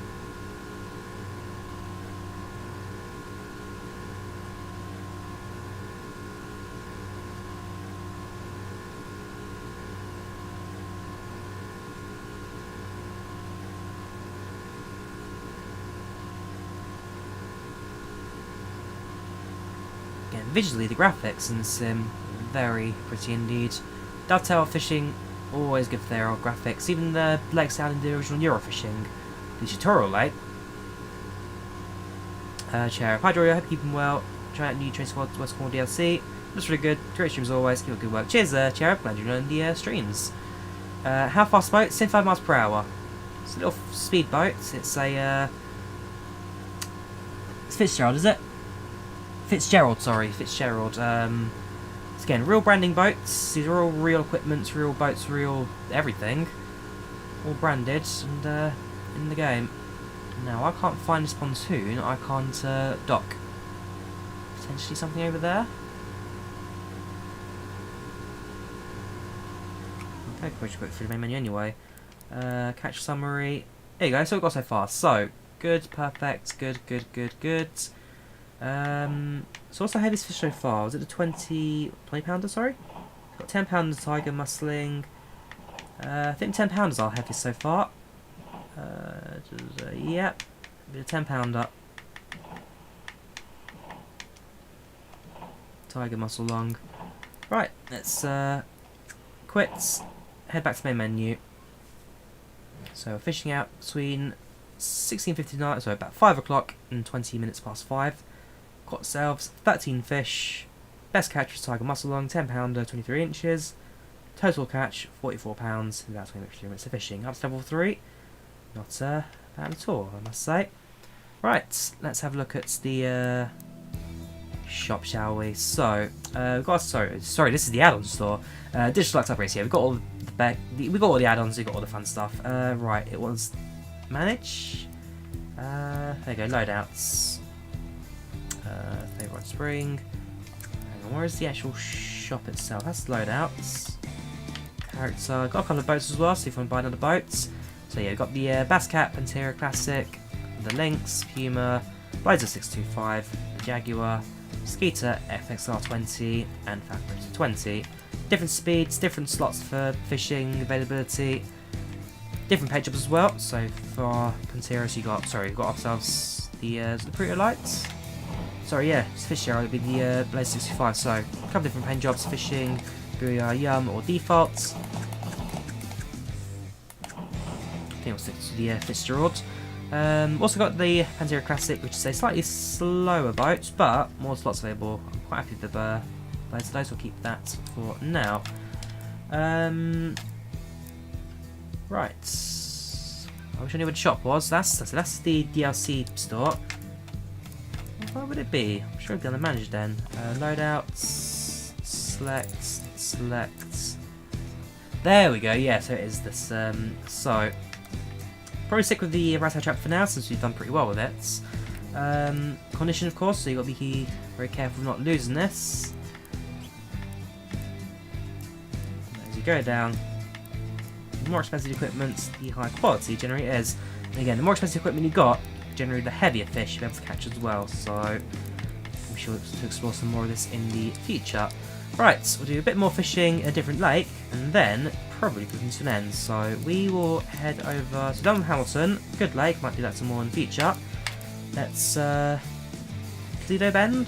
Again, visually the graphics in Sim very pretty indeed. Dovetail Fishing, always good for their old graphics. Even the lakes out in the original Eurofishing, the tutorial lake. Sheriff, hi Drawyah, hope you're keeping well. Try out new Train Squad West Corner DLC. Looks really good. Great streams always. Keep up good work. Cheers, Sheriff. Glad you're enjoying the streams. How fast boat? 75 miles per hour. It's a little speed boat. It's a it's Fitzgerald, is it? Fitzgerald, sorry, Fitzgerald. Again, real branding boats. These are all real equipment, real boats, real everything. All branded and in the game. Now, I can't find this pontoon. I can't dock. Potentially something over there. Okay, probably should put it through the main menu anyway. Catch summary. There you go, so we've got so far. So, good, perfect, good. So what's the heaviest fish so far? Was it the 20 pounder, sorry? Got 10 pounder tiger muscling. I think 10 pounders are heaviest so far. Yep, a bit of 10 pounder. Tiger muscle long. Right, let's quit. Head back to main menu. So fishing out between 16:59, so about 5 o'clock and 20 minutes past 5. Got ourselves 13 fish. Best catch was tiger muscle long, 10 pounder, 23 inches. Total catch 44 pounds. About 23 minutes of fishing. Up to level 3. Not bad at all, I must say. Right, let's have a look at the shop, shall we? So, we've got sorry, this is the add-on store. Digital Lux upgrades here. We've got all we got all the add-ons. We've got all the fun stuff. Right, it was manage. There you go, loadouts. Favourite spring. Hang on, where is the actual shop itself? That's loadouts. Character. Got a couple of boats as well, so if you want to buy another boat. So yeah, we've got the Basscat, Pantera Classic, the Lynx, Puma, Blazer 625, the Jaguar, Skeeter FXR20, and Fabric 20. Different speeds, different slots for fishing availability, different paint jobs as well. So for our Panteras, we've got ourselves the Pretty Lights. Sorry, yeah, it's Fitzgerald, it'll be the Blazer 65. So a couple different paint jobs: fishing, Drawyah, Yum, or defaults. I think we'll stick to the Fitzgerald. Also got the AppInTheAir Classic, which is a slightly slower boat, but more slots available. I'm quite happy with both of those. We'll keep that for now. Right. I wish I knew where the shop was. That's the DLC store. Where would it be? I'm sure it'd be on the manager then. Loadouts, select. There we go. Yeah, so it is this. So probably stick with the Dovetail Chapter for now, since we've done pretty well with it. Condition, of course, so you got to be very careful not losing this. As you go down, the more expensive equipment, the higher quality generally is. And again, the more expensive equipment you got, generally the heavier fish you'll be able to catch as well. So I'm sure to explore some more of this in the future. Right, we'll do a bit more fishing in a different lake, and then probably come to an end. So we will head over to Dunham Hamilton. Good lake, might do that some more in the future. Let's Toledo Bend,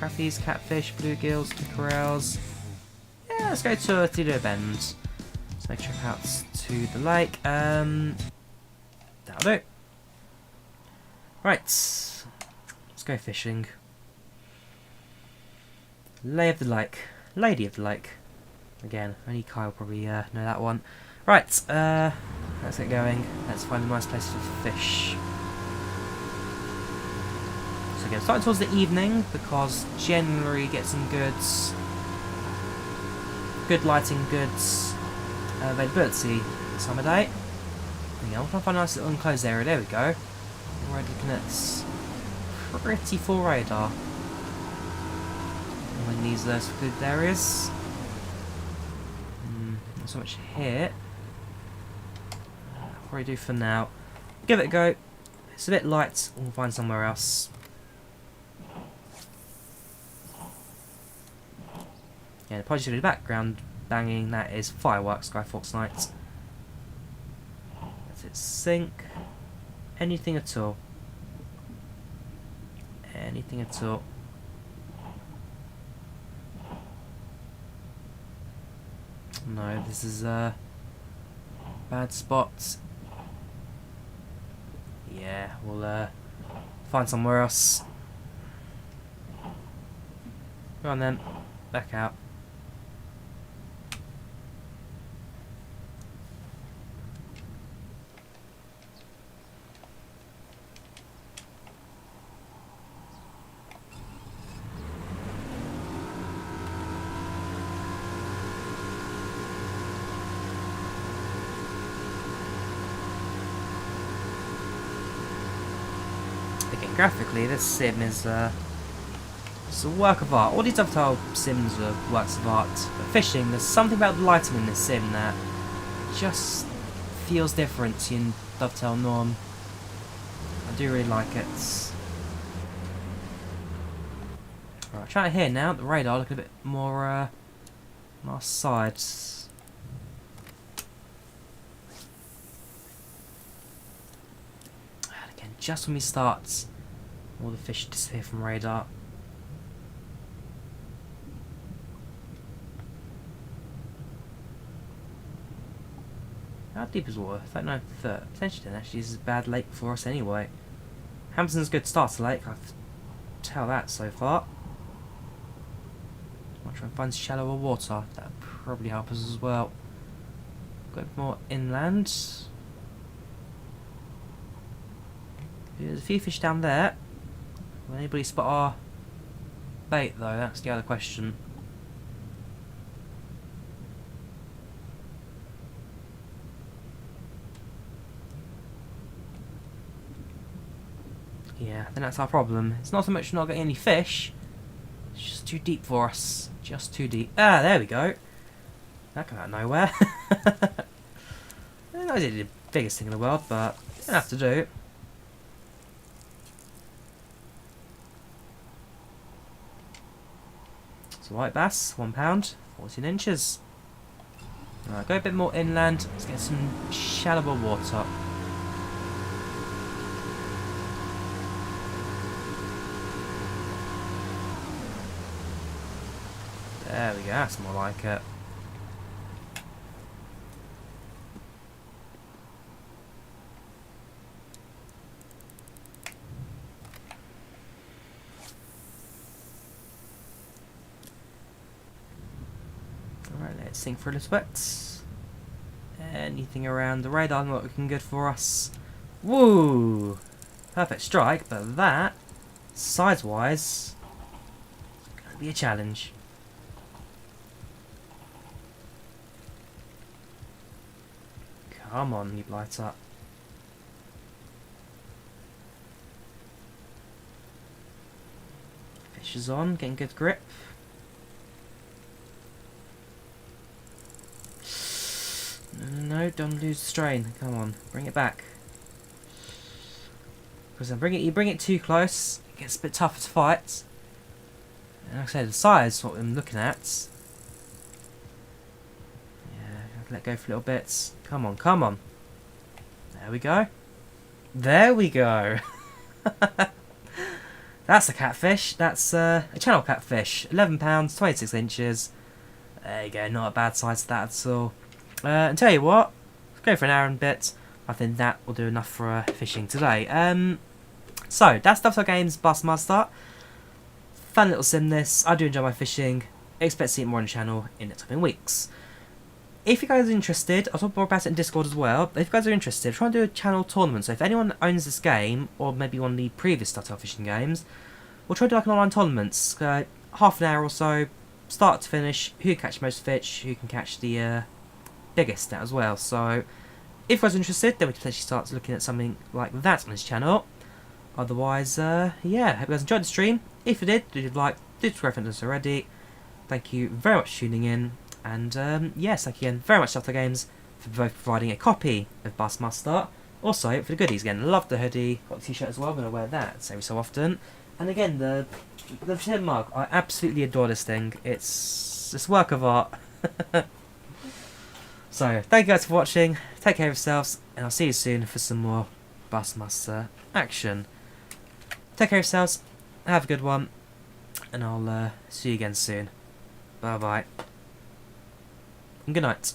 crappies, catfish, bluegills, pickerels. Yeah, let's go to Toledo Bend. Let's make trip out to the lake. That'll do. Right, let's go fishing. Lady of the lake. Again, only Kyle will probably know that one. Right, let's get going. Let's find a nice place to fish. So again, starting towards the evening, because generally get some goods, good lighting, goods availability this time of day. Again, we'll try and find a nice little enclosed area. There we go. We're looking at pretty full radar. In these good areas. Not so much here. What do we do for now? Give it a go. It's a bit light. We'll find somewhere else. Yeah, the apologies for the background banging. That is fireworks. Skyforks Night. Let it sink. Anything at all. Anything at all. No, this is a bad spot. Yeah, we'll find somewhere else. Go on then, back out. Again, graphically, this sim is it's a work of art. All these Dovetail sims are works of art. But fishing, there's something about the lighting in this sim that just feels different to your Dovetail norm. I do really like it. Right, trying to hear now. The radar looking a bit more on our sides. Just when we start, all the fish disappear from radar. How deep is water? I don't know if potentially then actually this is a bad lake for us anyway. Hampton's a good starter lake, I can tell that so far. I'll try and find shallower water, that would probably help us as well. Got a bit more inland. There's a few fish down there. Will anybody spot our bait though? That's the other question. Yeah, I think that's our problem. It's not so much not getting any fish. It's just too deep for us. Just too deep. Ah, there we go. That came out of nowhere. I know it's the biggest thing in the world, but it doesn't have to do. It's a white bass, £1, 14 inches. Alright, go a bit more inland. Let's get some shallower water. There we go, that's more like it. Sink for a little bit. Anything around the radar not looking good for us. Woo! Perfect strike, but that, size-wise, gonna be a challenge. Come on, you light up. Fish is on, getting good grip. No, don't lose the strain. Come on, bring it back. Because you bring it too close, it gets a bit tougher to fight. And like I said, the size is what I'm looking at. Yeah, let go for little bits. Come on, come on. There we go. There we go. That's a catfish. That's a channel catfish. 11 pounds, 26 inches. There you go, not a bad size to that at all. And tell you what, let's go for an hour and a bit. I think that will do enough for fishing today. So, that's Dovetail Games Bassmaster. Fun little sim this. I do enjoy my fishing. Expect to see it more on the channel in the coming weeks. If you guys are interested, I'll talk more about it in Discord as well. If you guys are interested, try and do a channel tournament. So if anyone owns this game, or maybe one of the previous Dovetail fishing games, we'll try to do like an online tournament. Half an hour or so, start to finish, who can catch most fish, who can catch the biggest as well. So if you guys are interested, then we can potentially start looking at something like that on this channel. Otherwise, yeah, hope you guys enjoyed the stream. If you did, do like, do subscribe if you haven't already. Thank you very much for tuning in. And yes, thank you again very much Dovetail Games for both providing a copy of Bassmaster. Also, for the goodies again, love the hoodie, got the t-shirt as well, I'm going to wear that every so often. And again, the tin mug, I absolutely adore this thing. It's work of art. So, thank you guys for watching, take care of yourselves, and I'll see you soon for some more Bassmaster action. Take care of yourselves, have a good one, and I'll see you again soon. Bye bye. And good night.